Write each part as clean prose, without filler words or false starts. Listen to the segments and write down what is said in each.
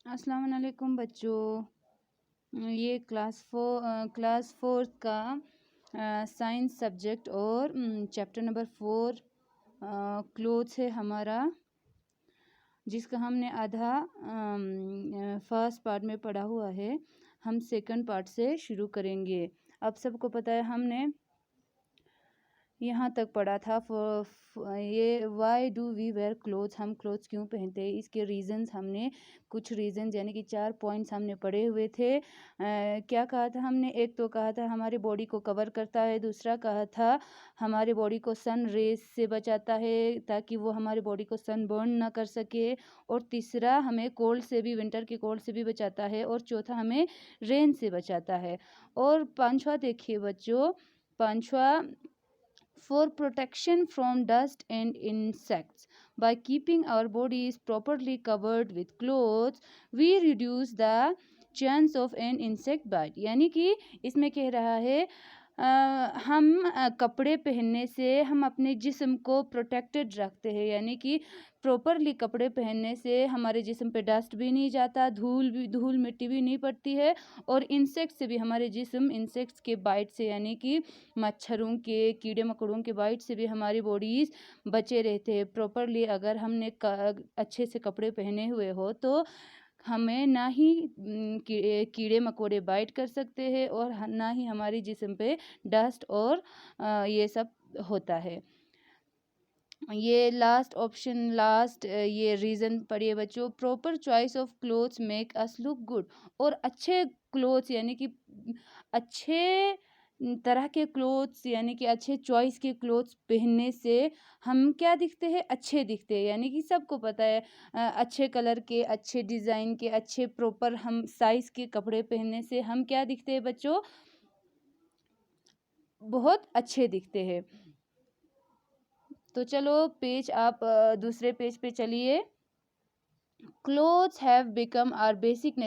अस्सलाम वालेकुम बच्चों। ये क्लास फोर्थ का साइंस सब्जेक्ट और चैप्टर नंबर 4 क्लोथ्स है हमारा, जिसका हमने आधा फर्स्ट पार्ट में पढ़ा हुआ है। हम सेकंड पार्ट से शुरू करेंगे। अब सबको पता है हमने यहाँ तक पढ़ा था। ये why do we wear clothes, हम क्लोथ्स क्यों पहनते हैं, इसके रीजंस हमने कुछ रीजंस यानी कि 4 पॉइंट्स हमने पढ़े हुए थे। क्या कहा था हमने? एक तो कहा था हमारी बॉडी को कवर करता है, दूसरा कहा था हमारी बॉडी को सन रेज से बचाता है ताकि वो हमारी बॉडी को सन बर्न ना कर सके, और तीसरा हमें कोल्ड से भी, विंटर के कोल्ड से भी बचाता है, और चौथा हमें रेन से बचाता है। और पांचवा देखिए बच्चों, पांचवा, for protection from dust and insects. By keeping our bodies properly covered with clothes, we reduce the chance of an insect bite. यानी कि इसमें कह रहा है हम कपड़े पहनने से हम अपने जिस्म को प्रोटेक्टेड रखते हैं, यानी कि प्रॉपरली कपड़े पहनने से हमारे जिस्म पे डस्ट भी नहीं जाता, धूल मिट्टी भी नहीं पड़ती है, और इंसेक्ट से भी हमारे जिस्म, इंसेक्ट्स के बाइट से यानी कि मच्छरों के, कीड़े मकोड़ों के बाइट से भी हमारी बॉडीज बचे रहते हैं। प्रॉपरली अगर हमने अच्छे से कपड़े पहने हुए हो तो हमें ना ही कीड़े मकोड़े बाइट कर सकते हैं और ना ही हमारी जिस्म पे डस्ट और ये सब होता है। ये लास्ट ऑप्शन, ये रीज़न पढ़िए बच्चों। Proper choice of clothes make us look good. और अच्छे क्लोथ्स यानी कि अच्छे तरह के क्लोथ्स यानी कि अच्छे चॉइस के क्लोथ्स पहनने से हम क्या दिखते हैं? अच्छे दिखते हैं। यानी कि सबको पता है अच्छे कलर के, अच्छे डिज़ाइन के, अच्छे प्रॉपर हम साइज़ के कपड़े पहनने से हम क्या दिखते हैं बच्चों? बहुत अच्छे दिखते हैं। तो चलो पेज आप दूसरे पेज पे चलिए। Clothes have become our basic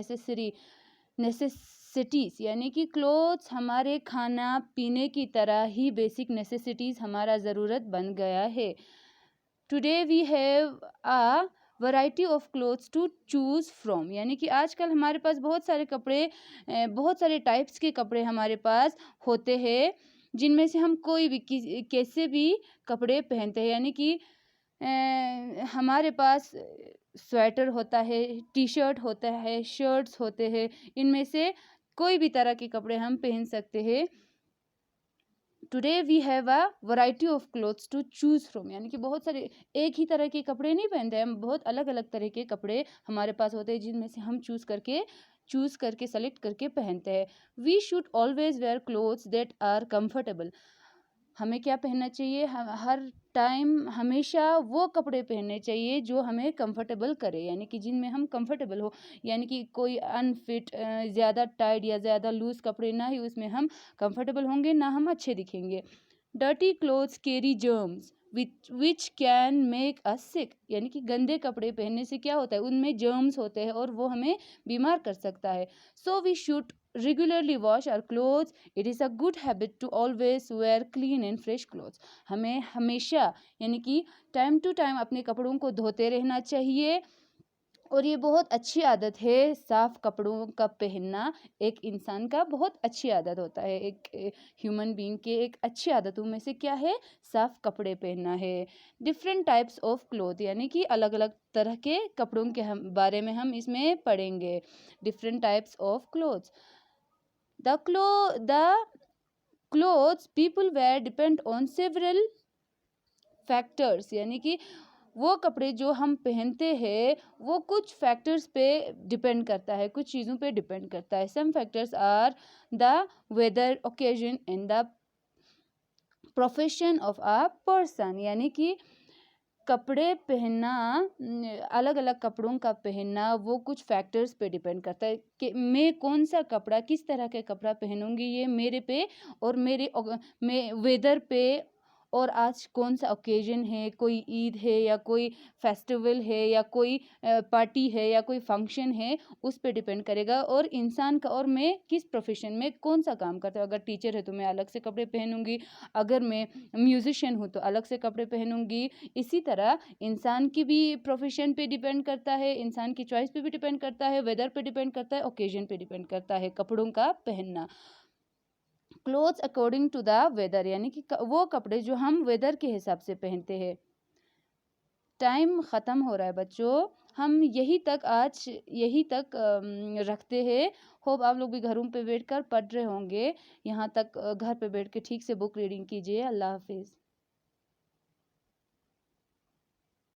necessities, यानी कि क्लोथ्स हमारे खाना पीने की तरह ही बेसिक नेसेसिटीज हमारा ज़रूरत बन गया है। Today we have a variety of clothes to choose from, यानी कि आजकल हमारे पास बहुत सारे कपड़े, बहुत सारे टाइप्स के कपड़े हमारे पास होते हैं, जिनमें से हम कोई भी कैसे भी कपड़े पहनते हैं। यानी कि हमारे पास स्वेटर होता है, टी शर्ट होता है, शर्ट्स होते हैं, इनमें से कोई भी तरह के कपड़े हम पहन सकते हैं। Today we have a variety of clothes to choose from, यानी कि बहुत सारे, एक ही तरह के कपड़े नहीं पहनते हम, बहुत अलग अलग तरह के कपड़े हमारे पास होते हैं जिनमें से हम चूज़ करके सेलेक्ट करके पहनते हैं। We should always wear clothes that are comfortable. हमें क्या पहनना चाहिए? हर टाइम हमेशा वो कपड़े पहनने चाहिए जो हमें कंफर्टेबल करे, यानी कि जिनमें हम कंफर्टेबल हो, यानी कि कोई अनफिट, ज़्यादा टाइट या ज़्यादा लूज कपड़े ना ही उसमें हम कंफर्टेबल होंगे, ना हम अच्छे दिखेंगे। Dirty clothes carry germs which can make us sick, यानी कि गंदे कपड़े पहनने से क्या होता है? उनमें जर्म्स होते हैं और वो हमें बीमार कर सकता है। So we should regularly wash our clothes. It is a good habit to always wear clean and fresh clothes. हमें हमेशा यानी कि टाइम टू टाइम अपने कपड़ों को धोते रहना चाहिए, और ये बहुत अच्छी आदत है। साफ कपड़ों का पहनना एक इंसान का बहुत अच्छी आदत होता है। एक ह्यूमन बीइंग के एक अच्छी आदतों में से क्या है? साफ कपड़े पहनना है। डिफरेंट टाइप्स ऑफ क्लोथ, यानी कि अलग अलग तरह के कपड़ों के बारे में हम इसमें पढ़ेंगे। Different types of clothes. The clothes people wear depend on several factors, यानी कि वो कपड़े जो हम पहनते हैं वो कुछ फैक्टर्स पे डिपेंड करता है, कुछ चीज़ों पे डिपेंड करता है। Some factors are the weather, occasion and the profession of a person, यानी कि कपड़े पहनना, अलग अलग कपड़ों का पहनना वो कुछ फैक्टर्स पे डिपेंड करता है कि मैं कौन सा कपड़ा, किस तरह का कपड़ा पहनूंगी, ये मेरे पे और मेरे वेदर पे, और आज कौन सा ओकेजन है, कोई ईद है या कोई फेस्टिवल है या कोई पार्टी है या कोई फंक्शन है, उस पे डिपेंड करेगा। और इंसान का, और मैं किस प्रोफेशन में कौन सा काम करता हूँ, अगर टीचर है तो मैं अलग से कपड़े पहनूंगी, अगर मैं म्यूजिशियन हूँ तो अलग से कपड़े पहनूंगी। इसी तरह इंसान की भी प्रोफेशन पे डिपेंड करता है, इंसान की चॉइस पे भी डिपेंड करता है, वेदर पे डिपेंड करता है, ओकेजन पे डिपेंड करता है कपड़ों का पहनना। Clothes according to the weather, यानी कि वो कपड़े जो हम वेदर के हिसाब से पहनते हैं। टाइम ख़त्म हो रहा है बच्चों, हम यही तक रखते हैं। होप आप लोग भी घरों पे बैठ कर पढ़ रहे होंगे। यहाँ तक घर पे बैठ के ठीक से बुक रीडिंग कीजिए। अल्लाह हाफिज़।